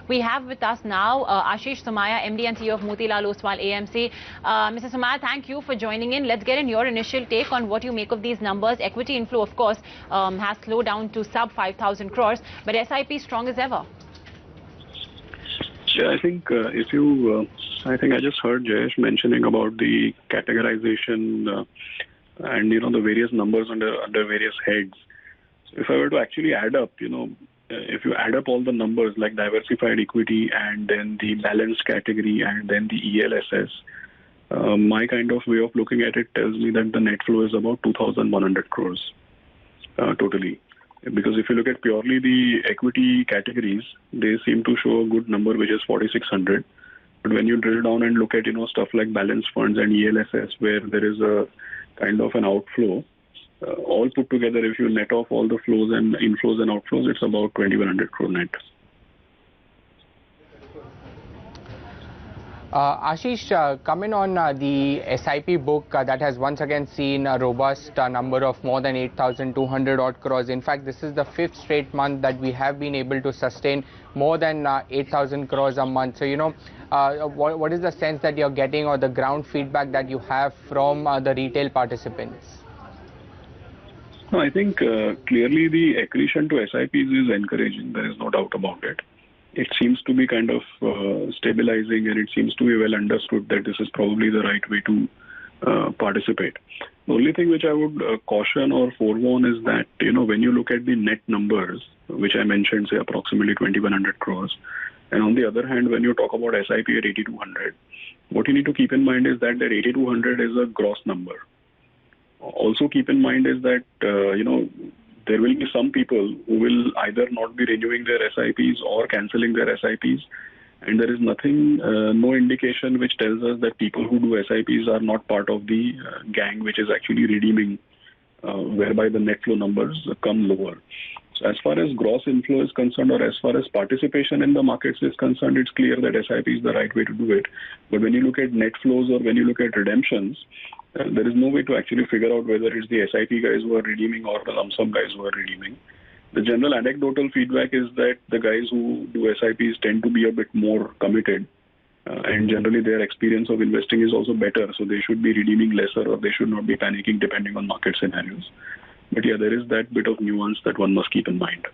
We have with us now Aashish Somaiyaa, MD and CEO of Motilal Oswal AMC. Mr. Somaiyaa, thank you for joining in. Let's get in your initial take on what you make of these numbers. Equity inflow, of course, has slowed down to sub 5,000 crores, but SIP strong as ever. Yeah, I think I just heard Jayesh mentioning about the categorization and the various numbers under various heads. So if I were to actually add up, if you add up all the numbers like diversified equity and then the balanced category and then the ELSS, my kind of way of looking at it tells me that the net flow is about 2,100 crores totally. Because if you look at purely the equity categories, they seem to show a good number, which is 4,600. But when you drill down and look at stuff like balanced funds and ELSS, where there is a kind of an outflow, all put together, if you net off all the flows and inflows and outflows, it's about 2,100 crore net. Aashish, coming on the SIP book that has once again seen a robust number of more than 8,200 odd crores. In fact, this is the 5th straight month that we have been able to sustain more than 8,000 crores a month. So, what is the sense that you're getting or the ground feedback that you have from the retail participants? No, I think clearly the accretion to SIPs is encouraging. There is no doubt about it. It seems to be kind of stabilizing, and it seems to be well understood that this is probably the right way to participate. The only thing which I would caution or forewarn is that, when you look at the net numbers, which I mentioned, say approximately 2,100 crores, and on the other hand, when you talk about SIP at 8,200, what you need to keep in mind is that 8,200 is a gross number. Also keep in mind is that, there will be some people who will either not be renewing their SIPs or cancelling their SIPs. And there is nothing, no indication which tells us that people who do SIPs are not part of the gang which is actually redeeming, whereby the net flow numbers come lower. So as far as gross inflow is concerned, or as far as participation in the markets is concerned, it's clear that SIP is the right way to do it. But when you look at net flows or when you look at redemptions, there is no way to actually figure out whether it's the SIP guys who are redeeming or the lump sum guys who are redeeming. The general anecdotal feedback is that the guys who do SIPs tend to be a bit more committed, and generally their experience of investing is also better, so they should be redeeming lesser or they should not be panicking depending on market scenarios. But yeah, there is that bit of nuance that one must keep in mind.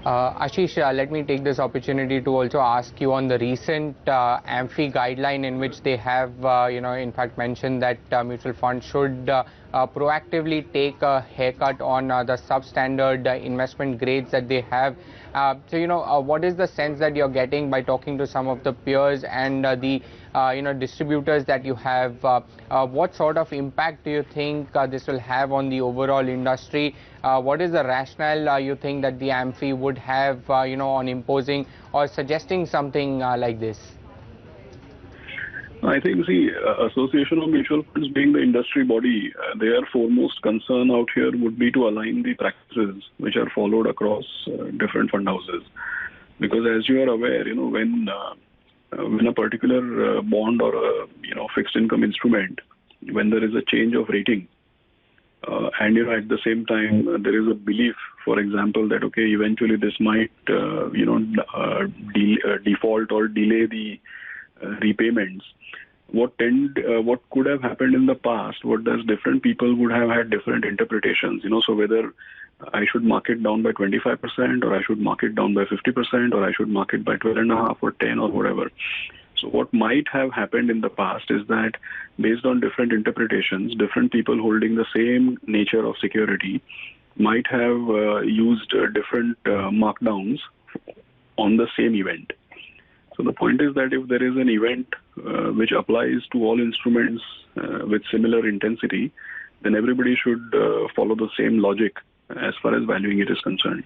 Aashish, let me take this opportunity to also ask you on the recent AMFI guideline in which they have, in fact mentioned that mutual funds should proactively take a haircut on the substandard investment grades that they have. So, what is the sense that you're getting by talking to some of the peers and the distributors that you have? What sort of impact do you think this will have on the overall industry? What is the rationale you think that the AMFI would have, on imposing or suggesting something like this? I think the Association of Mutual Funds being the industry body, their foremost concern out here would be to align the practices which are followed across different fund houses. Because as you are aware, when a particular bond or a fixed income instrument, when there is a change of rating, and at the same time there is a belief, for example, that okay, eventually this might default or delay the repayments. What could have happened in the past, what does different people would have had different interpretations, so whether I should mark it down by 25% or I should mark it down by 50% or I should mark it by 12.5 or 10 or whatever. So what might have happened in the past is that based on different interpretations, different people holding the same nature of security might have used different markdowns on the same event. So the point is that if there is an event which applies to all instruments with similar intensity, then everybody should follow the same logic as far as valuing it is concerned.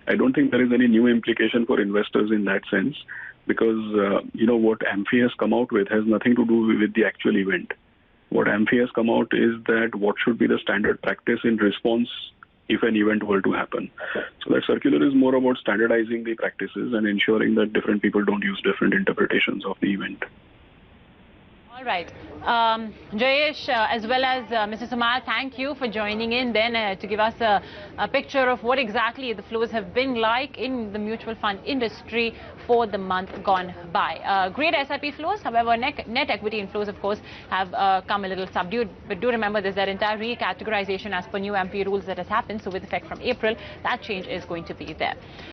I don't think there is any new implication for investors in that sense, because what AMFI has come out with has nothing to do with the actual event. What AMFI has come out is that what should be the standard practice in response if an event were to happen. So that circular is more about standardizing the practices and ensuring that different people don't use different interpretations of the event. All right. Jayesh, as well as Mr. Somaiyaa, thank you for joining in then to give us a picture of what exactly the flows have been like in the mutual fund industry for the month gone by. Great SIP flows, however, net equity inflows, of course, have come a little subdued. But do remember, there's that entire recategorization as per new AMFI rules that has happened. So with effect from April, that change is going to be there.